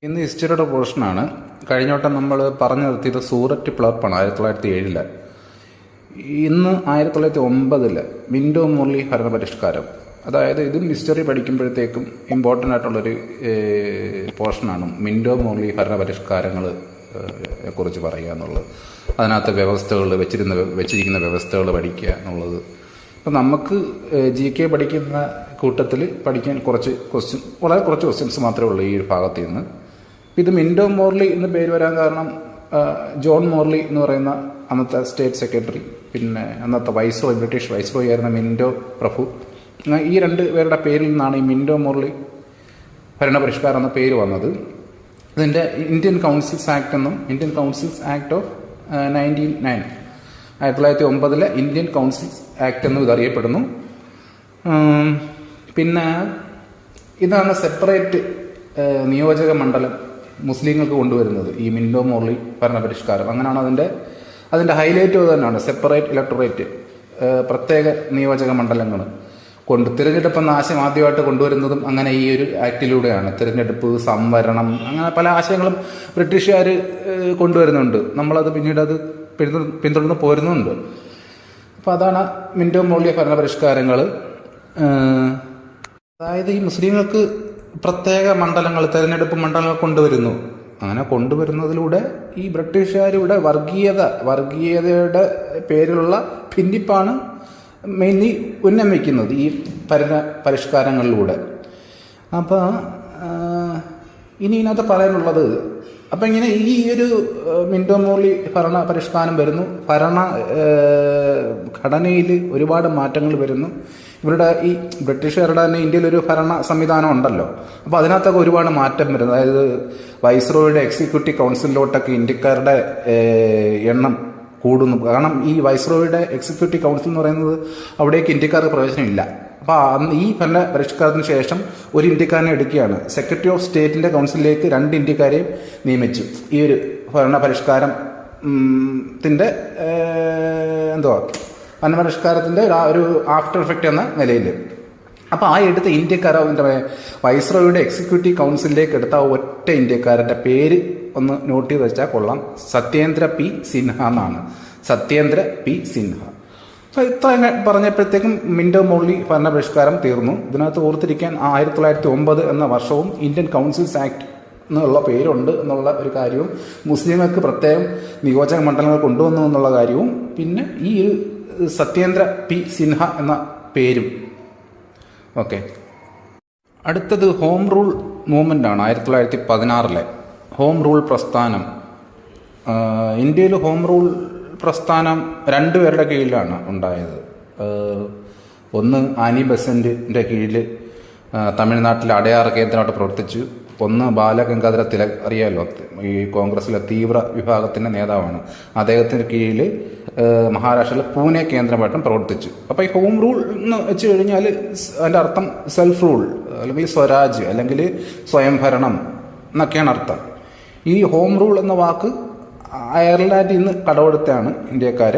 ഇന്ന് ഹിസ്റ്ററിയുടെ പോർഷനാണ്. കഴിഞ്ഞ വട്ടം നമ്മൾ പറഞ്ഞു നിർത്തിയത് സൂററ്റ് പിളർപ്പാണ് 1907. ഇന്ന് 1909 മിൻറ്റോ മോർലി ഭരണപരിഷ്കാരം. അതായത് ഇതും ഹിസ്റ്ററി പഠിക്കുമ്പോഴത്തേക്കും ഇമ്പോർട്ടൻ്റ് ആയിട്ടുള്ളൊരു പോർഷനാണ് മിൻറ്റോ മോർലി ഭരണപരിഷ്കാരങ്ങളെ കുറിച്ച് പറയുക എന്നുള്ളത്. അതിനകത്ത് വ്യവസ്ഥകൾ വെച്ചിരിക്കുന്ന വ്യവസ്ഥകൾ പഠിക്കുക എന്നുള്ളത്. അപ്പം നമുക്ക് GK പഠിക്കുന്ന കൂട്ടത്തിൽ പഠിക്കാൻ വളരെ കുറച്ച് ക്വസ്റ്റ്യൻസ് മാത്രമേ ഉള്ളൂ ഈ ഒരു ഭാഗത്ത് നിന്ന്. ഇത് മിൻറ്റോ മോർലി എന്ന് പേര് വരാൻ കാരണം ജോൺ മോർലി എന്ന് പറയുന്ന അന്നത്തെ സ്റ്റേറ്റ് സെക്രട്ടറി, പിന്നെ അന്നത്തെ ബ്രിട്ടീഷ് വൈസ്രോയി ആയിരുന്ന മിൻറ്റോ പ്രഭു, ഈ രണ്ട് പേരുടെ പേരിൽ നിന്നാണ് ഈ മിൻറ്റോ മോർലി ഭരണപരിഷ്കാരം എന്ന പേര് വന്നത്. ഇതിൻ്റെ ഇന്ത്യൻ കൗൺസിൽസ് ആക്ട് എന്നും Indian councils act of 1909 Indian councils act എന്നും ഇതറിയപ്പെടുന്നു. പിന്നെ ഇതാണ് സെപ്പറേറ്റ് നിയോജക മണ്ഡലം മുസ്ലിങ്ങൾക്ക് കൊണ്ടുവരുന്നത്, ഈ മിൻറ്റോ മോർലി ഭരണപരിഷ്കാരം. അങ്ങനെയാണ് അതിൻ്റെ ഹൈലൈറ്റ് തന്നെയാണ് സെപ്പറേറ്റ് ഇലക്ടറേറ്റ്, പ്രത്യേക നിയോജക മണ്ഡലങ്ങൾ തിരഞ്ഞെടുപ്പ് എന്ന ആശയം ആദ്യമായിട്ട് കൊണ്ടുവരുന്നതും അങ്ങനെ ഈ ഒരു ആക്ടിലൂടെയാണ്. തിരഞ്ഞെടുപ്പ്, സംവരണം, അങ്ങനെ പല ആശയങ്ങളും ബ്രിട്ടീഷുകാർ കൊണ്ടുവരുന്നുണ്ട്. നമ്മളത് പിന്നീട് പിന്തുടർന്ന് പോരുന്നുണ്ട്. അപ്പോൾ അതാണ് മിൻറ്റോ മോർലി ഭരണപരിഷ്കാരങ്ങൾ. അതായത് ഈ മുസ്ലിങ്ങൾക്ക് പ്രത്യേക മണ്ഡലങ്ങൾ, തെരഞ്ഞെടുപ്പ് മണ്ഡലങ്ങൾ കൊണ്ടുവരുന്നു. അങ്ങനെ കൊണ്ടുവരുന്നതിലൂടെ ഈ ബ്രിട്ടീഷുകാരുടെ വർഗീയതയുടെ പേരിലുള്ള ഭിന്നിപ്പാണ് മെയിൻലി ഉന്നം വയ്ക്കുന്നത് ഈ പരിഷ്കാരങ്ങളിലൂടെ. അപ്പോൾ ഇനി ഇതിനകത്ത് പറയാനുള്ളത്, അപ്പം ഇങ്ങനെ ഈ ഒരു മിൻറ്റോ മോർലി ഭരണ പരിഷ്കാരം വരുന്നു. ഘടനയിൽ ഒരുപാട് മാറ്റങ്ങൾ വരുന്നു. ഇവരുടെ ഈ ബ്രിട്ടീഷുകാരുടെ തന്നെ ഇന്ത്യയിലൊരു ഭരണ സംവിധാനം ഉണ്ടല്ലോ. അപ്പോൾ അതിനകത്തൊക്കെ ഒരുപാട് മാറ്റം വരുന്നു. അതായത് വൈസ്രോയുടെ എക്സിക്യൂട്ടീവ് കൗൺസിലിലോട്ടൊക്കെ ഇന്ത്യക്കാരുടെ എണ്ണം കൂടുന്നു. കാരണം ഈ വൈസ്രോയുടെ എക്സിക്യൂട്ടീവ് കൗൺസിൽ എന്ന് പറയുന്നത് അവിടേക്ക് ഇന്ത്യക്കാർക്ക് പ്രവേശനമില്ല. അപ്പോൾ ഈ ഭരണ പരിഷ്കാരത്തിന് ശേഷം ഒരു ഇന്ത്യക്കാരനെ എടുക്കുകയാണ്. സെക്രട്ടറി ഓഫ് സ്റ്റേറ്റിൻ്റെ കൗൺസിലിലേക്ക് 2 ഇന്ത്യക്കാരെയും നിയമിച്ചു. ഈ ഒരു ഭരണ പരിഷ്കാരത്തിൻ്റെ ഭരണപരിഷ്കാരത്തിൻ്റെ ഒരു ആഫ്റ്റർ എഫക്റ്റ് എന്ന നിലയിൽ. അപ്പോൾ ആ എടുത്ത ഇന്ത്യക്കാരൻ്റെ വൈസ്രോയുടെ എക്സിക്യൂട്ടീവ് കൗൺസിലിലേക്ക് എടുത്ത ഒറ്റ ഇന്ത്യക്കാരൻ്റെ പേര് ഒന്ന് നോട്ട് ചെയ്ത് വെച്ചാൽ കൊള്ളാം. സത്യേന്ദ്ര പി സിൻഹ എന്നാണ്. സത്യേന്ദ്ര പി സിൻഹ. അപ്പോൾ ഇത്ര പറഞ്ഞപ്പോഴത്തേക്കും മിൻറ്റോ മോർലി ഭരണപരിഷ്കാരം തീർന്നു. ഇതിനകത്ത് ഓർത്തിരിക്കാൻ 1909 എന്ന വർഷവും ഇന്ത്യൻ കൗൺസിൽസ് ആക്ട് എന്നുള്ള പേരുണ്ട് എന്നുള്ള ഒരു കാര്യവും, മുസ്ലിങ്ങൾക്ക് പ്രത്യേകം നിയോജക മണ്ഡലങ്ങൾ കൊണ്ടുവന്നു എന്നുള്ള കാര്യവും, പിന്നെ ഈ സത്യേന്ദ്ര പി സിൻഹ എന്ന പേരും. ഓക്കെ, അടുത്തത് ഹോം റൂൾ മൂവ്മെൻ്റ് ആണ്. 1916 ഹോം റൂൾ പ്രസ്ഥാനം. ഇന്ത്യയിൽ ഹോം റൂൾ പ്രസ്ഥാനം 2 പേരുടെ കീഴിലാണ് ഉണ്ടായത്. ഒന്ന് ആനി ബസന്റിൻ്റെ കീഴിൽ തമിഴ്നാട്ടിലെ അടയാർ കേന്ദ്രമായിട്ട് പ്രവർത്തിച്ചു. ഒന്ന് ബാലഗംഗാധര തിലക്, അറിയാമല്ലോ, ഈ കോൺഗ്രസിലെ തീവ്ര വിഭാഗത്തിൻ്റെ നേതാവാണ്. അദ്ദേഹത്തിൻ്റെ കീഴിൽ മഹാരാഷ്ട്രയിലെ പൂനെ കേന്ദ്രമായിട്ടും പ്രവർത്തിച്ചു. അപ്പോൾ ഈ ഹോം റൂൾ എന്ന് വെച്ച് കഴിഞ്ഞാൽ അതിൻ്റെ അർത്ഥം സെൽഫ് റൂൾ അല്ലെങ്കിൽ സ്വരാജ് അല്ലെങ്കിൽ സ്വയംഭരണം എന്നൊക്കെയാണ് അർത്ഥം. ഈ ഹോം റൂൾ എന്ന വാക്ക് അയർലാൻഡിൽ നിന്ന് കടമെടുത്താണ് ഇന്ത്യക്കാർ.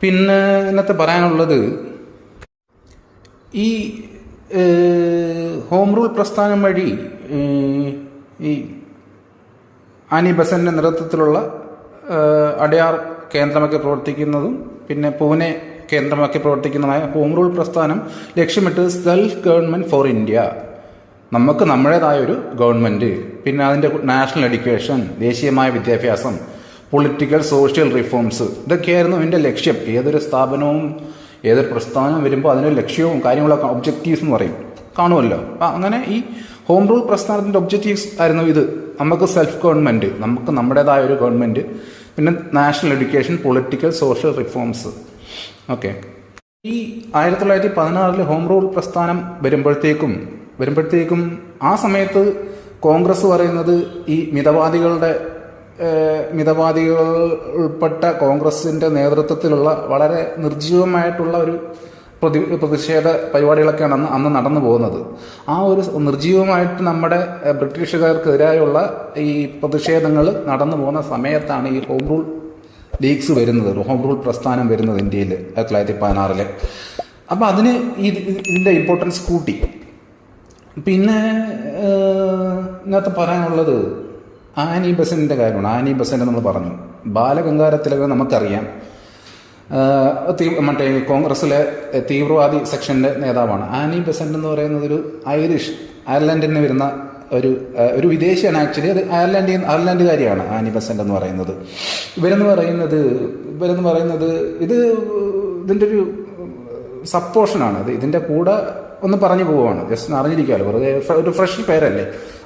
പിന്നെ ഇന്നത്തെ പറയാനുള്ളത്, ഈ ഹോം റൂൾ പ്രസ്ഥാനം വഴി ഈ ആനി ബസന്റിന്റെ നേതൃത്വത്തിലുള്ള അടയാർ കേന്ദ്രമാക്കി പ്രവർത്തിക്കുന്നതും പിന്നെ പൂനെ കേന്ദ്രമാക്കി പ്രവർത്തിക്കുന്നതുമായ ഹോം റൂൾ പ്രസ്ഥാനം ലക്ഷ്യമിട്ടത് സെൽഫ് ഗവൺമെൻറ് ഫോർ ഇന്ത്യ, നമുക്ക് നമ്മുടേതായ ഒരു ഗവൺമെൻറ്, പിന്നെ അതിൻ്റെ നാഷണൽ എഡ്യൂക്കേഷൻ, ദേശീയമായ വിദ്യാഭ്യാസം, പൊളിറ്റിക്കൽ സോഷ്യൽ റിഫോംസ്, ഇതൊക്കെയായിരുന്നു ഇതിൻ്റെ ലക്ഷ്യം. ഏതൊരു സ്ഥാപനവും ഏതൊരു പ്രസ്ഥാനവും വരുമ്പോൾ അതിൻ്റെ ലക്ഷ്യവും കാര്യങ്ങളൊക്കെ ഒബ്ജക്റ്റീവ്സ് എന്ന് പറയും, കാണുമല്ലോ. അപ്പം അങ്ങനെ ഈ ഹോം റൂൾ പ്രസ്ഥാനത്തിൻ്റെ ഒബ്ജക്റ്റീവ്സ് ആയിരുന്നു ഇത്. നമുക്ക് സെൽഫ് ഗവൺമെൻറ്, നമുക്ക് നമ്മുടേതായ ഒരു ഗവൺമെൻറ്, പിന്നെ national education, political social reforms. Okay, ഈ 1916 ഹോം റൂൾ പ്രസ്ഥാനം വരുമ്പോഴത്തേക്കും ആ സമയത്ത് കോൺഗ്രസ് പറയുന്നത് ഈ മിതവാദികൾ ഉൾപ്പെട്ട കോൺഗ്രസിൻ്റെ നേതൃത്വത്തിലുള്ള വളരെ നിർജ്ജീവമായിട്ടുള്ള ഒരു പ്രതിഷേധ പരിപാടികളൊക്കെയാണ് അന്ന് നടന്നു പോകുന്നത്. ആ ഒരു നിർജ്ജീവമായിട്ട് നമ്മുടെ ബ്രിട്ടീഷുകാർക്കെതിരായുള്ള ഈ പ്രതിഷേധങ്ങൾ നടന്നു പോകുന്ന സമയത്താണ് ഈ ഹോം റൂൾ ലീഗ്സ് വരുന്നത്, ഹോം റൂൾ പ്രസ്ഥാനം വരുന്നത് ഇന്ത്യയിൽ 1916. അപ്പോൾ ഇതിൻ്റെ ഇമ്പോർട്ടൻസ് കൂട്ടി. പിന്നെ ഇന്നത്തെ പറയാനുള്ളത് ആനി ബസന്റിൻ്റെ കാര്യമാണ്. ആനി ബസന്റ് നമ്മൾ പറഞ്ഞു. ബാലഗംഗാധര തിലകൻ നമുക്കറിയാം, മറ്റേ കോൺഗ്രസ്സിലെ തീവ്രവാദി സെക്ഷൻ്റെ നേതാവാണ്. ആനി ബസന്റ് എന്ന് പറയുന്നത് ഒരു അയർലൻഡിൽ നിന്ന് വരുന്ന ഒരു വിദേശിയാണ്. ആക്ച്വലി അത് അയർലൻഡുകാരിയാണ് ആനി ബസന്റ് എന്ന് പറയുന്നത്. ഇവരെന്ന് പറയുന്നത് ഇതിൻ്റെ ഒരു സപ്പോർഷനാണ്. അത് ഇതിൻ്റെ കൂടെ ഒന്ന് പറഞ്ഞു പോവുകയാണ്, ജസ്റ്റ് അറിഞ്ഞിരിക്കാമല്ലോ, വെറുതെ ഒരു ഫ്രഷ് പേരല്ലേ,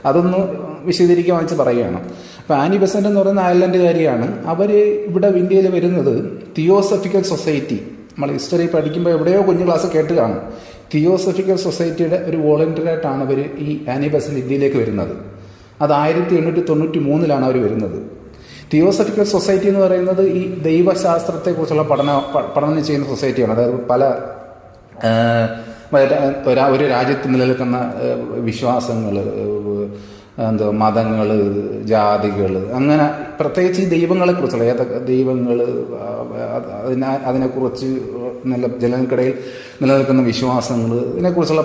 അതൊന്ന് വിശദീകരിക്കാൻ വെച്ച് പറയുകയാണ്. അപ്പോൾ ആനി ബസന്റ് എന്ന് പറയുന്ന അയർലൻഡുകാരിയാണ്. അവർ ഇവിടെ ഇന്ത്യയിൽ വരുന്നത് തിയോസഫിക്കൽ സൊസൈറ്റി, നമ്മൾ ഹിസ്റ്ററി പഠിക്കുമ്പോൾ എവിടെയോ കുഞ്ഞു ക്ലാസ് കേട്ട് കാണും. തിയോസഫിക്കൽ സൊസൈറ്റിയുടെ ഒരു വോളണ്ടിയറായിട്ടാണ് അവർ ഈ ആനി ബസന്റ് ഇന്ത്യയിലേക്ക് വരുന്നത്. അത് 1893 അവർ വരുന്നത്. തിയോസഫിക്കൽ സൊസൈറ്റി എന്ന് പറയുന്നത് ഈ ദൈവശാസ്ത്രത്തെക്കുറിച്ചുള്ള പഠനം ചെയ്യുന്ന സൊസൈറ്റിയാണ്. അതായത് പല ഒരു രാജ്യത്ത് നിലനിൽക്കുന്ന വിശ്വാസങ്ങൾ, മതങ്ങൾ, ജാതികൾ, അങ്ങനെ പ്രത്യേകിച്ച് ഈ ദൈവങ്ങളെക്കുറിച്ചുള്ള ഏതൊക്കെ ദൈവങ്ങൾ, അതിനെക്കുറിച്ച് ജനങ്ങൾക്കിടയിൽ നിലനിൽക്കുന്ന വിശ്വാസങ്ങൾ, ഇതിനെക്കുറിച്ചുള്ള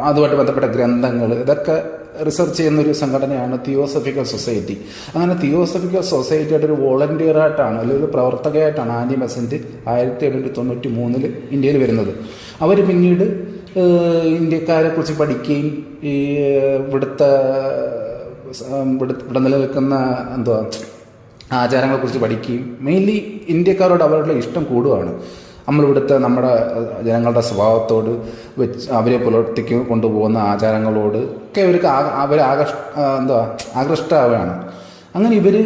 അതുമായിട്ട് ബന്ധപ്പെട്ട ഗ്രന്ഥങ്ങൾ, ഇതൊക്കെ റിസർച്ച് ചെയ്യുന്നൊരു സംഘടനയാണ് തിയോസഫിക്കൽ സൊസൈറ്റി. അങ്ങനെ തിയോസഫിക്കൽ സൊസൈറ്റിയുടെ ഒരു വോളണ്ടിയറായിട്ടാണ്, അല്ലെങ്കിൽ ഒരു പ്രവർത്തകയായിട്ടാണ് ആനി ബസന്റ് 1893 ഇന്ത്യയിൽ വരുന്നത്. അവർ പിന്നീട് ഇന്ത്യക്കാരെ കുറിച്ച് പഠിക്കുകയും ഇവിടെ നിലനിൽക്കുന്ന ആചാരങ്ങളെക്കുറിച്ച് പഠിക്കുകയും മെയിൻലി ഇന്ത്യക്കാരോട് അവരുടെ ഇഷ്ടം കൂടുകയാണ്. നമ്മുടെ ജനങ്ങളുടെ സ്വഭാവത്തോട് വെച്ച് അവരെ പുലർത്തിക്ക് കൊണ്ടുപോകുന്ന ആചാരങ്ങളോട് ഒക്കെ അവർ ആകൃഷ്ടമാവുകയാണ്. അങ്ങനെ ഇവർ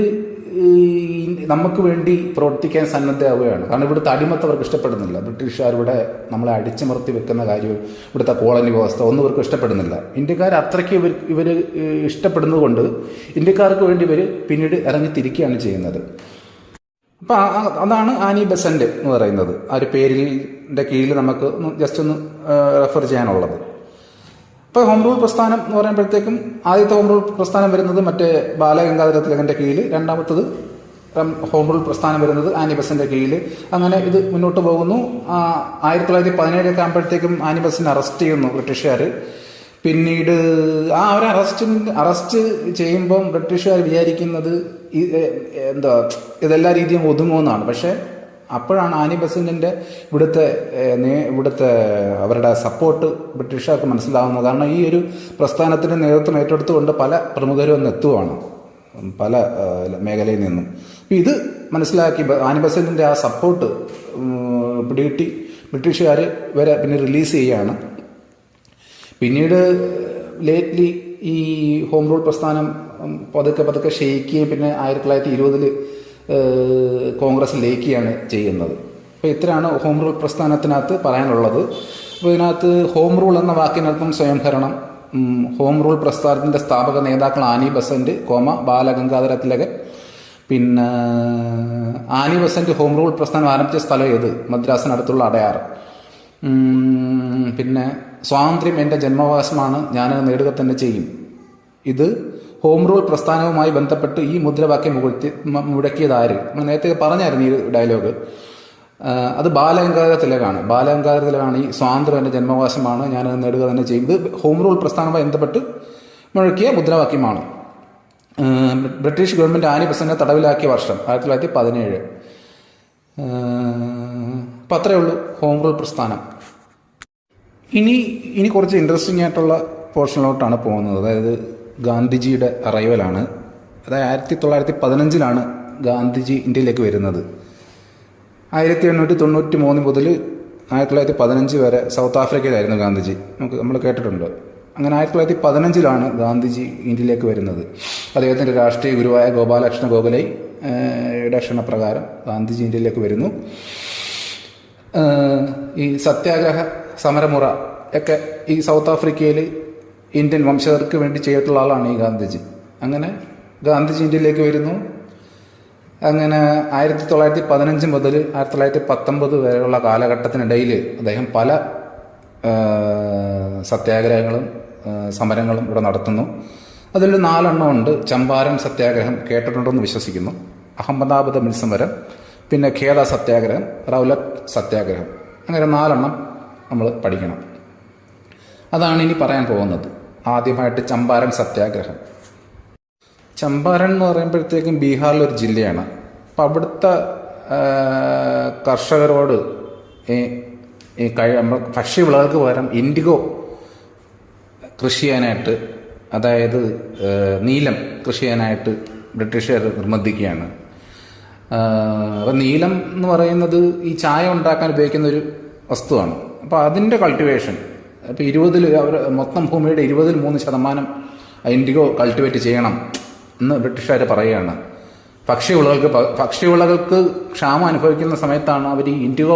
നമുക്ക് വേണ്ടി പ്രവർത്തിക്കാൻ സന്നദ്ധമാവുകയാണ്. കാരണം ഇവിടുത്തെ അടിമത്തം അവർക്ക് ഇഷ്ടപ്പെടുന്നില്ല. ബ്രിട്ടീഷുകാർ ഇവിടെ നമ്മളെ അടിച്ചമർത്തി വെക്കുന്ന കാര്യവും ഇവിടുത്തെ കോളനി വ്യവസ്ഥ ഒന്നും ഇവർക്ക് ഇഷ്ടപ്പെടുന്നില്ല. ഇന്ത്യക്കാർ അത്രയ്ക്ക് ഇവർ ഇഷ്ടപ്പെടുന്നത് കൊണ്ട് ഇന്ത്യക്കാർക്ക് വേണ്ടി ഇവർ പിന്നീട് ഇറങ്ങിത്തിരിക്കുകയാണ് ചെയ്യുന്നത്. അപ്പം അതാണ് ആനി ബസന്റ് എന്ന് പറയുന്നത്. ആ ഒരു പേരിൻ്റെ കീഴിൽ നമുക്ക് ജസ്റ്റ് ഒന്ന് റെഫർ ചെയ്യാനുള്ളത്. ഇപ്പോൾ ഹോം റൂൾ പ്രസ്ഥാനം എന്ന് പറയുമ്പോഴത്തേക്കും ആദ്യത്തെ ഹോം റൂൾ പ്രസ്ഥാനം വരുന്നത് മറ്റേ ബാലഗംഗാധര തിലകൻ്റെ കീഴിൽ, രണ്ടാമത്തത് ഹോം റൂൾ പ്രസ്ഥാനം വരുന്നത് ആനി ബസന്റിന്റെ കീഴിൽ. അങ്ങനെ ഇത് മുന്നോട്ട് പോകുന്നു. 1917 ആകുമ്പോഴത്തേക്കും ആനി ബസന്റ് അറസ്റ്റ് ചെയ്യുന്നു ബ്രിട്ടീഷുകാർ. പിന്നീട് അവരെ അറസ്റ്റ് ചെയ്യുമ്പം ബ്രിട്ടീഷുകാർ വിചാരിക്കുന്നത് ഇതെല്ലാ രീതിയും ഒതുങ്ങുമെന്നാണ്. പക്ഷേ അപ്പോഴാണ് ആനി ബസന്റിന്റെ ഇവിടുത്തെ അവരുടെ സപ്പോർട്ട് ബ്രിട്ടീഷുകാർക്ക് മനസ്സിലാവുന്നത്. കാരണം ഈ ഒരു പ്രസ്ഥാനത്തിന് നേതൃത്വം ഏറ്റെടുത്തുകൊണ്ട് പല പ്രമുഖരും ഒന്ന് എത്തുവാണ് പല മേഖലയിൽ നിന്നും. അപ്പം ഇത് മനസ്സിലാക്കി ആനി ബസന്റിന്റെ ആ സപ്പോർട്ട് പിടികിട്ടി ബ്രിട്ടീഷുകാർ വരെ പിന്നെ റിലീസ് ചെയ്യുകയാണ്. പിന്നീട് ലേറ്റ്ലി ഈ ഹോം റൂൾ പ്രസ്ഥാനം പതുക്കെ ക്ഷയിക്കുകയും പിന്നെ 1920 കോൺഗ്രസ് ലയിക്കുകയാണ് ചെയ്യുന്നത്. അപ്പോൾ ഇത്രയാണ് ഹോം റൂൾ പ്രസ്ഥാനത്തിനകത്ത് പറയാനുള്ളത്. അപ്പോൾ ഇതിനകത്ത് ഹോം റൂൾ എന്ന വാക്കിനർത്ഥം സ്വയംഭരണം. ഹോം റൂൾ പ്രസ്ഥാനത്തിൻ്റെ സ്ഥാപക നേതാക്കൾ ആനി ബസന്റ്, ബാലഗംഗാധര തിലകൻ. പിന്നെ ആനി ബസന്റ് ഹോം റൂൾ പ്രസ്ഥാനം ആരംഭിച്ച സ്ഥലം ഏത്? മദ്രാസിനടുത്തുള്ള അടയാർ. പിന്നെ സ്വാതന്ത്ര്യം എൻ്റെ ജന്മവാസമാണ്, ഞാനത് നേടുക തന്നെ ചെയ്യും. ഇത് ഹോം റൂൾ പ്രസ്ഥാനവുമായി ബന്ധപ്പെട്ട് ഈ മുദ്രാവാക്യം മുഴക്കിയതാര്? നമ്മൾ നേരത്തെ പറഞ്ഞായിരുന്നു ഈ ഡയലോഗ്. അത് ബാലഗംഗാധര തിലകാണ്. ബാലഗംഗാധര തിലകാണ് ഈ സ്വാതന്ത്ര്യം എൻ്റെ ജന്മവാസമാണ്, ഞാനത് നേടുക തന്നെ ചെയ്യും. ഇത് ഹോം റൂൾ പ്രസ്ഥാനവുമായി ബന്ധപ്പെട്ട് മുഴക്കിയ മുദ്രാവാക്യമാണ്. ബ്രിട്ടീഷ് ഗവൺമെൻറ് ആനി ബസന്റിനെ തടവിലാക്കിയ വർഷം 1917. അപ്പം അത്രയേ ഉള്ളൂ ഹോം റൂൾ പ്രസ്ഥാനം. ഇനി കുറച്ച് ഇൻട്രസ്റ്റിംഗ് ആയിട്ടുള്ള പോർഷനിലോട്ടാണ് പോകുന്നത്. അതായത് ഗാന്ധിജിയുടെ അറൈവലാണ്. അതായത് 1915 ഗാന്ധിജി ഇന്ത്യയിലേക്ക് വരുന്നത്. 1893 മുതൽ 1915 വരെ സൗത്ത് ആഫ്രിക്കയിലായിരുന്നു ഗാന്ധിജി. നമ്മൾ കേട്ടിട്ടുണ്ട്. അങ്ങനെ 1915 ഗാന്ധിജി ഇന്ത്യയിലേക്ക് വരുന്നത്. അദ്ദേഹത്തിൻ്റെ രാഷ്ട്രീയ ഗുരുവായ ഗോപാലകൃഷ്ണ ഗോഖലെയുടെ ക്ഷണപ്രകാരം ഗാന്ധിജി ഇന്ത്യയിലേക്ക് വരുന്നു. ഈ സത്യാഗ്രഹ സമരമുറ ഒക്കെ ഈ സൗത്ത് ആഫ്രിക്കയിൽ ഇന്ത്യൻ വംശജർക്ക് വേണ്ടി ചെയ്തിട്ടുള്ള ആളാണ് ഈ ഗാന്ധിജി. അങ്ങനെ ഗാന്ധിജി ഇന്ത്യയിലേക്ക് വരുന്നു. അങ്ങനെ 1915 മുതൽ 1919 വരെയുള്ള കാലഘട്ടത്തിനിടയിൽ അദ്ദേഹം പല സത്യാഗ്രഹങ്ങളും സമരങ്ങളും ഇവിടെ നടത്തുന്നു. അതിൽ 4 ഉണ്ട്. ചമ്പാരൻ സത്യാഗ്രഹം കേട്ടിട്ടുണ്ടെന്ന് വിശ്വസിക്കുന്നു, അഹമ്മദാബാദ് മിൽ സമരം, പിന്നെ ഖേദ സത്യാഗ്രഹം, റൗലറ്റ് സത്യാഗ്രഹം. അങ്ങനെ 4 നമ്മൾ പഠിക്കണം. അതാണ് ഇനി പറയാൻ പോകുന്നത്. ആദ്യമായിട്ട് ചമ്പാരൻ സത്യാഗ്രഹം. ചമ്പാരൻ എന്ന് പറയുമ്പോഴത്തേക്കും ബീഹാറിലൊരു ജില്ലയാണ്. അപ്പം അവിടുത്തെ കർഷകരോട് ഈ ഭക്ഷ്യവിളകൾക്ക് പകരം ഇൻഡിഗോ കൃഷി ചെയ്യാനായിട്ട്, അതായത് നീലം കൃഷി ചെയ്യാനായിട്ട് ബ്രിട്ടീഷുകാർ നിർബന്ധിക്കുകയാണ്. അപ്പം നീലം എന്ന് പറയുന്നത് ഈ ചായ ഉണ്ടാക്കാൻ ഉപയോഗിക്കുന്ന ഒരു വസ്തുവാണ്. അപ്പോൾ അതിൻ്റെ കൾട്ടിവേഷൻ ഇപ്പോൾ അവർ മൊത്തം ഭൂമിയുടെ 23% ഇൻഡിഗോ കൾട്ടിവേറ്റ് ചെയ്യണം എന്ന് ബ്രിട്ടീഷുകാർ പറയുകയാണ്. ഭക്ഷ്യവിളകൾക്ക് ക്ഷാമം അനുഭവിക്കുന്ന സമയത്താണ് അവർ ഈ ഇൻഡിഗോ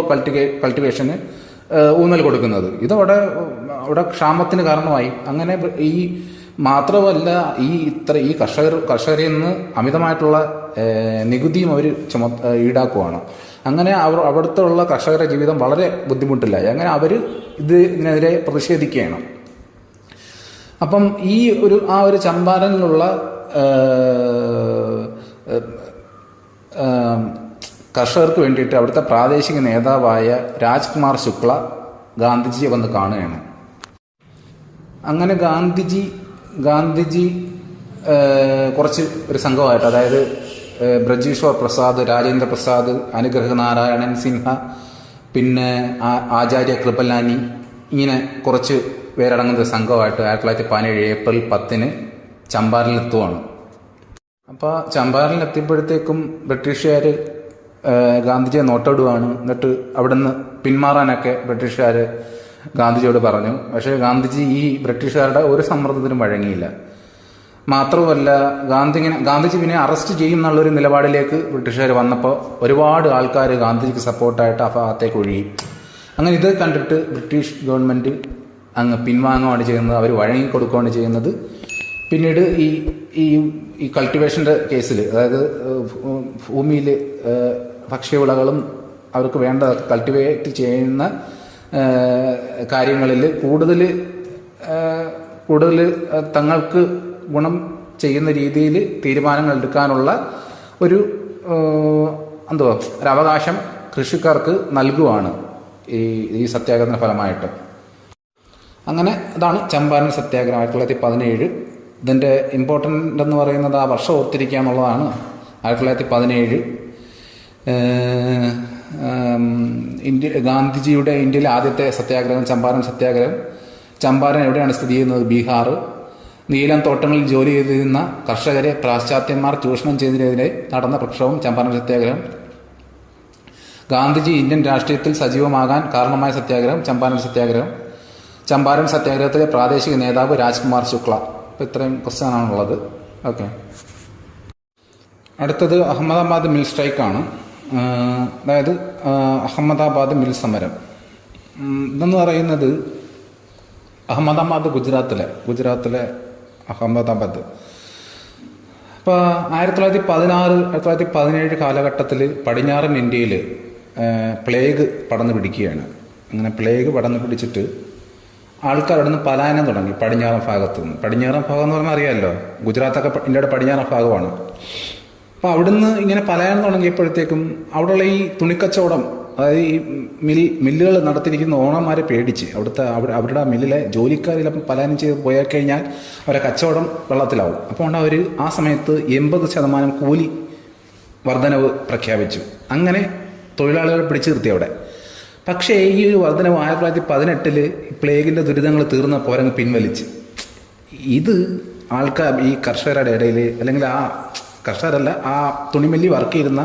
കൾട്ടിവേഷന് ഊന്നൽ കൊടുക്കുന്നത്. അവിടെ ക്ഷാമത്തിന് കാരണമായി. അങ്ങനെ ഈ മാത്രമല്ല, ഈ കർഷകരിൽ നിന്ന് അമിതമായിട്ടുള്ള നികുതിയും അവർ ഈടാക്കുവാണ്. അങ്ങനെ അവിടുത്തെ ഉള്ള കർഷകരുടെ ജീവിതം വളരെ ബുദ്ധിമുട്ടിലായി. അങ്ങനെ അവർ ഇതിനെതിരെ പ്രതിഷേധിക്കുകയാണ്. അപ്പം ആ ഒരു ചമ്പാരനിലുള്ള കർഷകർക്ക് വേണ്ടിയിട്ട് അവിടുത്തെ പ്രാദേശിക നേതാവായ രാജ്കുമാർ ശുക്ല ഗാന്ധിജിയെ വന്ന് കാണുകയാണ്. അങ്ങനെ ഗാന്ധിജി കുറച്ച് ഒരു സംഘമായിട്ട്, അതായത് ബ്രജീശ്വർ പ്രസാദ്, രാജേന്ദ്ര പ്രസാദ്, അനുഗ്രഹ നാരായണൻ സിൻഹ, പിന്നെ ആചാര്യ കൃപലാനി, ഇങ്ങനെ കുറച്ച് പേരടങ്ങുന്ന സംഘമായിട്ട് 1917 ഏപ്രിൽ 10 ചമ്പാരനിലെത്തുവാണ്. അപ്പോൾ ചമ്പാരനിലെത്തിയപ്പോഴത്തേക്കും ബ്രിട്ടീഷുകാർ ഗാന്ധിജിയെ നോട്ടിടുകയാണ്. എന്നിട്ട് അവിടുന്ന് പിന്മാറാനൊക്കെ ബ്രിട്ടീഷുകാർ ഗാന്ധിജിയോട് പറഞ്ഞു. പക്ഷേ ഗാന്ധിജി ഈ ബ്രിട്ടീഷുകാരുടെ ഒരു സമ്മർദ്ദത്തിനും വഴങ്ങിയില്ല. മാത്രവുമല്ല, ഗാന്ധിജി പിന്നെ അറസ്റ്റ് ചെയ്യും എന്നുള്ളൊരു നിലപാടിലേക്ക് ബ്രിട്ടീഷുകാർ വന്നപ്പോൾ ഒരുപാട് ആൾക്കാർ ഗാന്ധിജിക്ക് സപ്പോർട്ടായിട്ട് ആ ഭാഗത്തേക്ക് ഒഴുകി. അങ്ങനെ ഇത് കണ്ടിട്ട് ബ്രിട്ടീഷ് ഗവൺമെൻറ് അങ്ങ് പിൻവാങ്ങുകയാണ് ചെയ്യുന്നത്. അവർ വഴങ്ങിക്കൊടുക്കുകയാണ് ചെയ്യുന്നത്. പിന്നീട് ഈ കൾട്ടിവേഷൻ്റെ കേസിൽ, അതായത് ഭൂമിയിൽ ഭക്ഷ്യവിളകളും അവർക്ക് വേണ്ട കൾട്ടിവേറ്റ് ചെയ്യുന്ന കാര്യങ്ങളിൽ കൂടുതൽ തങ്ങൾക്ക് ഗുണം ചെയ്യുന്ന രീതിയിൽ തീരുമാനങ്ങൾ എടുക്കാനുള്ള ഒരു അവകാശം കൃഷിക്കാർക്ക് നൽകുവാണ് ഈ സത്യാഗ്രഹത്തിന് ഫലമായിട്ട്. അങ്ങനെ അതാണ് ചമ്പാരൻ സത്യാഗ്രഹം 1917. ഇതിൻ്റെ ഇമ്പോർട്ടൻ്റ് എന്ന് പറയുന്നത് ആ വർഷം ഓർത്തിരിക്കുക എന്നുള്ളതാണ്. 1917 ഗാന്ധിജിയുടെ ഇന്ത്യയിലെ ആദ്യത്തെ സത്യാഗ്രഹം ചമ്പാരൻ സത്യാഗ്രഹം. ചമ്പാരൻ എവിടെയാണ് സ്ഥിതി ചെയ്യുന്നത്? ബീഹാർ. നീലം തോട്ടങ്ങളിൽ ജോലി ചെയ്തിരുന്ന കർഷകരെ പാശ്ചാത്യന്മാർ ചൂഷണം ചെയ്തതിനെതിരെ നടന്ന പ്രക്ഷോഭം ചമ്പാരൻ സത്യാഗ്രഹം. ഗാന്ധിജി ഇന്ത്യൻ രാഷ്ട്രീയത്തിൽ സജീവമാകാൻ കാരണമായ സത്യാഗ്രഹം ചമ്പാരൻ സത്യാഗ്രഹം. ചമ്പാരൻ സത്യാഗ്രഹത്തിലെ പ്രാദേശിക നേതാവ് രാജ്കുമാർ ശുക്ല. അപ്പോൾ ഇത്രയും ക്വസ്റ്റ്യനാണുള്ളത്. ഓക്കെ, അടുത്തത് അഹമ്മദാബാദ് മിൽ സ്ട്രൈക്കാണ്. അതായത് അഹമ്മദാബാദ് മിൽ സമരം. ഇതെന്ന് പറയുന്നത് അഹമ്മദാബാദ് ഗുജറാത്തിലെ അഹമ്മദാബാദ്. അപ്പോൾ 1917 കാലഘട്ടത്തിൽ പടിഞ്ഞാറൻ ഇന്ത്യയിൽ പ്ലേഗ് പടർന്നു പിടിക്കുകയാണ്. അങ്ങനെ പ്ലേഗ് പടർന്നു പിടിച്ചിട്ട് ആൾക്കാർ അവിടെ നിന്ന് പലായനം തുടങ്ങി. പടിഞ്ഞാറൻ ഭാഗത്ത് നിന്ന്. പടിഞ്ഞാറൻ ഭാഗം എന്ന് പറഞ്ഞാൽ അറിയാമല്ലോ, ഗുജറാത്തൊക്കെ ഇന്ത്യയുടെ പടിഞ്ഞാറൻ ഭാഗമാണ്. അപ്പോൾ അവിടുന്ന് ഇങ്ങനെ പലായനം തുടങ്ങിയപ്പോഴത്തേക്കും അവിടെയുള്ള ഈ തുണിക്കച്ചവടം, അതായത് ഈ മില്ലുകൾ നടത്തിയിരിക്കുന്ന ഓണർമാരെ പേടിച്ച് അവരുടെ മില്ലിലെ ജോലിക്കാരിലപ്പം പലായനം ചെയ്ത് പോയാൽ കഴിഞ്ഞാൽ അവരെ കച്ചവടം വെള്ളത്തിലാവും. അപ്പോൾ അവർ ആ സമയത്ത് 80% കൂലി വർധനവ് പ്രഖ്യാപിച്ചു. അങ്ങനെ തൊഴിലാളികളെ പിടിച്ചു നിർത്തി അവിടെ. പക്ഷേ ഈ ഒരു വർധനവ് 1918 പ്ലേഗിൻ്റെ ദുരിതങ്ങൾ തീർന്നപ്പോൾ അവരങ്ങ് പിൻവലിച്ച്. ഇത് ഈ കർഷകരുടെ ഇടയിൽ, അല്ലെങ്കിൽ ആ കർഷകരല്ല, ആ തുണിമില്ലി വർക്ക് ചെയ്യുന്ന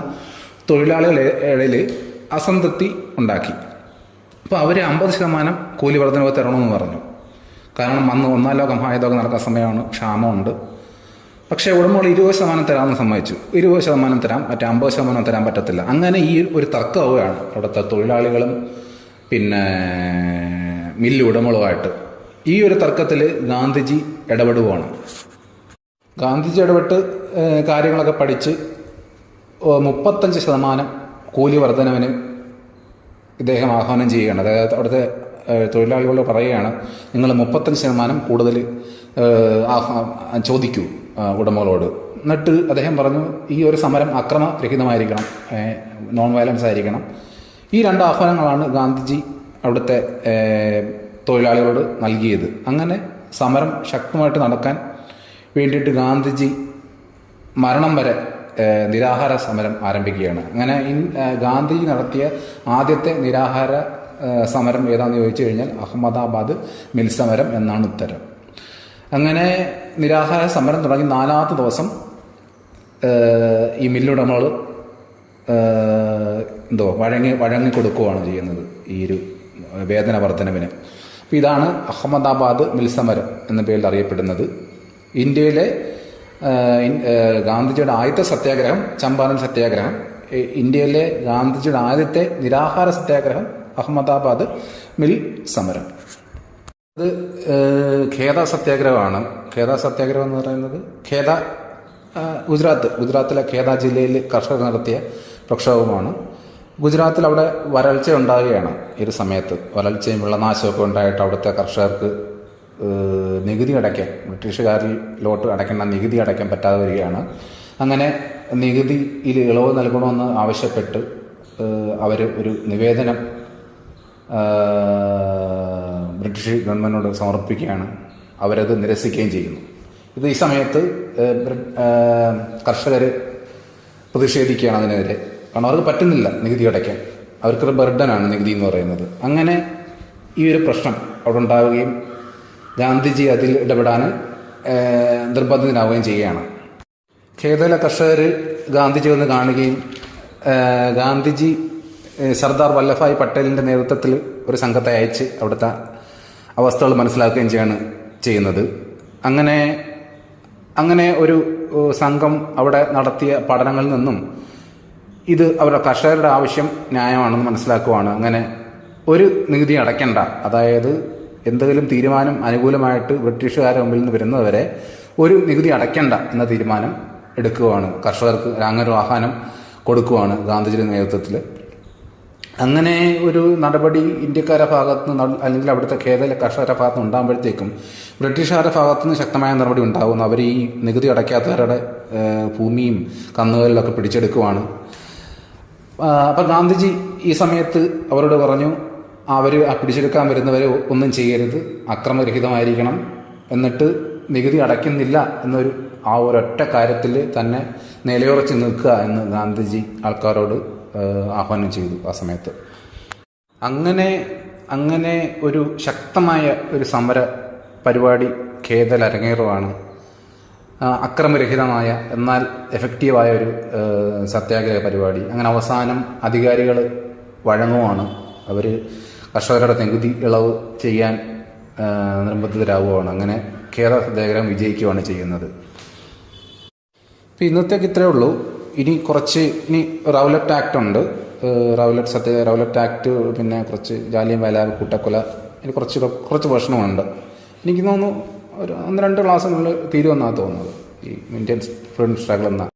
തൊഴിലാളികളുടെ ഇടയിൽ അസംതൃപ്തി ഉണ്ടാക്കി. അപ്പോൾ അവർ 50% കൂലി വർധനവ് തരണമെന്ന് പറഞ്ഞു. കാരണം അന്ന് 1-ാം ലോക മഹായുദ്ധമൊക്കെ നടക്കുന്ന സമയമാണ്, ക്ഷാമമുണ്ട്. പക്ഷേ ഉടമകൾ 20% തരാമെന്ന് സമ്മതിച്ചു. 20% തരാം, മറ്റേ 50% തരാൻ പറ്റത്തില്ല. അങ്ങനെ ഈ ഒരു തർക്കമാവുകയാണ് അവിടുത്തെ തൊഴിലാളികളും പിന്നെ മില്ല് ഉടമകളുമായിട്ട്. ഈ ഒരു തർക്കത്തിൽ ഗാന്ധിജി ഇടപെടുകയാണ്. ഗാന്ധിജി ഇടപെട്ട് കാര്യങ്ങളൊക്കെ പഠിച്ച് 35% കൂലി വർധനവിന് ഇദ്ദേഹം ആഹ്വാനം ചെയ്യുകയാണ്. അതായത് അവിടുത്തെ തൊഴിലാളികളോട് പറയുകയാണ്, നിങ്ങൾ 35% കൂടുതൽ ചോദിക്കൂ ഉടമകളോട്. എന്നിട്ട് അദ്ദേഹം പറഞ്ഞു, ഈ ഒരു സമരം അക്രമരഹിതമായിരിക്കണം, നോൺ വയലൻസ് ആയിരിക്കണം. ഈ 2 ആഹ്വാനങ്ങളാണ് ഗാന്ധിജി അവിടുത്തെ തൊഴിലാളികളോട് നൽകിയത്. അങ്ങനെ സമരം ശക്തമായിട്ട് നടക്കാൻ വേണ്ടിയിട്ട് ഗാന്ധിജി മരണം വരെ നിരാഹാര സമരം ആരംഭിക്കുകയാണ്. അങ്ങനെ ഗാന്ധി നടത്തിയ ആദ്യത്തെ നിരാഹാര സമരം ഏതാണെന്ന് ചോദിച്ചു കഴിഞ്ഞാൽ അഹമ്മദാബാദ് മിൽ സമരം എന്നാണ് ഉത്തരം. അങ്ങനെ നിരാഹാര സമരം തുടങ്ങി 4ാമത്തെ ദിവസം ഈ മില്ലുടമകൾ വഴങ്ങി കൊടുക്കുകയാണ് ചെയ്യുന്നത് ഈ ഒരു വേതന വർധനവിന്. അപ്പോൾ ഇതാണ് അഹമ്മദാബാദ് മിൽ സമരം എന്ന പേരിൽ അറിയപ്പെടുന്നത്. ഇന്ത്യയിലെ ഗാന്ധിജിയുടെ ആദ്യത്തെ സത്യാഗ്രഹം ചമ്പാരൻ സത്യാഗ്രഹം. ഇന്ത്യയിലെ ഗാന്ധിജിയുടെ ആദ്യത്തെ നിരാഹാര സത്യാഗ്രഹം അഹമ്മദാബാദ് മിൽ സമരം. അത് ഖേദ സത്യാഗ്രഹമാണ്. ഖേദ സത്യാഗ്രഹം എന്ന് പറയുന്നത് ഗുജറാത്തിലെ ഖേദ ജില്ലയിൽ കർഷകർ നടത്തിയ പ്രക്ഷോഭമാണ്. ഗുജറാത്തിൽ അവിടെ വരൾച്ച ഉണ്ടാകുകയാണ്. ഈ ഒരു സമയത്ത് വരൾച്ചയും വെള്ളനാശമൊക്കെ ഉണ്ടായിട്ട് അവിടുത്തെ കർഷകർക്ക് നികുതി അടയ്ക്കാൻ, ബ്രിട്ടീഷുകാരിലോട്ട് അടയ്ക്കേണ്ട നികുതി അടയ്ക്കാൻ പറ്റാതെ വരികയാണ്. അങ്ങനെ നികുതിയിൽ ഇളവ് നൽകണമെന്ന് ആവശ്യപ്പെട്ട് അവർ ഒരു നിവേദനം ബ്രിട്ടീഷ് ഗവൺമെൻറ്റിനോട് സമർപ്പിക്കുകയാണ്. അവരത് നിരസിക്കുകയും ചെയ്യുന്നു. ഈ സമയത്ത് കർഷകർ പ്രതിഷേധിക്കുകയാണ് അതിനെതിരെ. കാരണം അവർക്ക് പറ്റുന്നില്ല നികുതി അടയ്ക്കാൻ, അവർക്കൊരു ബർഡനാണ് നികുതി എന്ന് പറയുന്നത്. അങ്ങനെ ഈ ഒരു പ്രശ്നം അവിടെ ഉണ്ടാവുകയും ഗാന്ധിജി അതിൽ ഇടപെടാൻ നിർബന്ധിതനാവുകയും ചെയ്യുകയാണ്. ഖേദയിലെ കർഷകർ ഗാന്ധിജി ഒന്ന് കാണുകയും ഗാന്ധിജി സർദാർ വല്ലഭായ് പട്ടേലിൻ്റെ നേതൃത്വത്തിൽ ഒരു സംഘത്തെ അയച്ച് അവിടുത്തെ അവസ്ഥകൾ മനസ്സിലാക്കുകയും ചെയ്യുന്നത്. അങ്ങനെ ഒരു സംഘം അവിടെ നടത്തിയ പഠനങ്ങളിൽ നിന്നും ഇത് അവരുടെ കർഷകരുടെ ആവശ്യം ന്യായമാണെന്ന് മനസ്സിലാക്കുവാണ്. അങ്ങനെ ഒരു നികുതി അടയ്ക്കണ്ട, അതായത് എന്തെങ്കിലും തീരുമാനം അനുകൂലമായിട്ട് ബ്രിട്ടീഷുകാരുടെ മുമ്പിൽ നിന്ന് വരുന്നതുവരെ ഒരു നികുതി അടയ്ക്കണ്ട എന്ന തീരുമാനം എടുക്കുകയാണ്. കർഷകർക്ക് അങ്ങനെ ആഹ്വാനം കൊടുക്കുകയാണ് ഗാന്ധിജിയുടെ നേതൃത്വത്തിൽ. അങ്ങനെ ഒരു നടപടി ഇന്ത്യക്കാരുടെ ഭാഗത്ത് നിന്ന് അല്ലെങ്കിൽ അവിടുത്തെ ഖേദയിലെ കർഷകരുടെ ഭാഗത്ത് നിന്ന് ഉണ്ടാകുമ്പോഴത്തേക്കും ബ്രിട്ടീഷുകാരുടെ ഭാഗത്തു നിന്ന് ശക്തമായ നടപടി ഉണ്ടാകുന്നു. അവർ ഈ നികുതി അടയ്ക്കാത്തവരുടെ ഭൂമിയും കന്നുകളിലൊക്കെ പിടിച്ചെടുക്കുവാണ്. അപ്പം ഗാന്ധിജി ഈ സമയത്ത് അവരോട് പറഞ്ഞു, അവർ പിടിച്ചെടുക്കാൻ വരുന്നവരെ ഒന്നും ചെയ്യരുത്, അക്രമരഹിതമായിരിക്കണം, എന്നിട്ട് നികുതി അടയ്ക്കുന്നില്ല എന്നൊരു ഒരൊറ്റ കാര്യത്തിൽ തന്നെ നിലയുറച്ച് നിൽക്കുക എന്ന് ഗാന്ധിജി ആൾക്കാരോട് ആഹ്വാനം ചെയ്തു ആ സമയത്ത്. അങ്ങനെ ഒരു ശക്തമായ ഒരു സമര പരിപാടി ഖേദയിൽ അരങ്ങേറുവാണ്. അക്രമരഹിതമായ എന്നാൽ എഫക്റ്റീവായ ഒരു സത്യാഗ്രഹ പരിപാടി. അങ്ങനെ അവസാനം അധികാരികൾ വഴങ്ങുവാണ്. അവർ കർഷകരുടെ നികുതി ഇളവ് ചെയ്യാൻ നിർബന്ധിതരാകുവാണ്. അങ്ങനെ ഖേദ സത്യാഗ്രഹം വിജയിക്കുകയാണ് ചെയ്യുന്നത്. ഇപ്പം ഇന്നത്തേക്ക് ഇത്രയേ ഉള്ളൂ. ഇനി റൗലറ്റ് ആക്ട് ഉണ്ട്. റൗലറ്റ് ആക്ട്, പിന്നെ കുറച്ച് ജാലിയൻവാലാബാഗ് കൂട്ടക്കൊല, ഇനി കുറച്ച് പ്രശ്നമുണ്ട്. എനിക്ക് തോന്നുന്നു ഒരു 1-2 ക്ലാസ്സിനുള്ളിൽ തീരുമെന്നാണ് തോന്നുന്നത് ഈ ഇന്ത്യൻ ഫ്രീഡം സ്ട്രഗിൾ എന്ന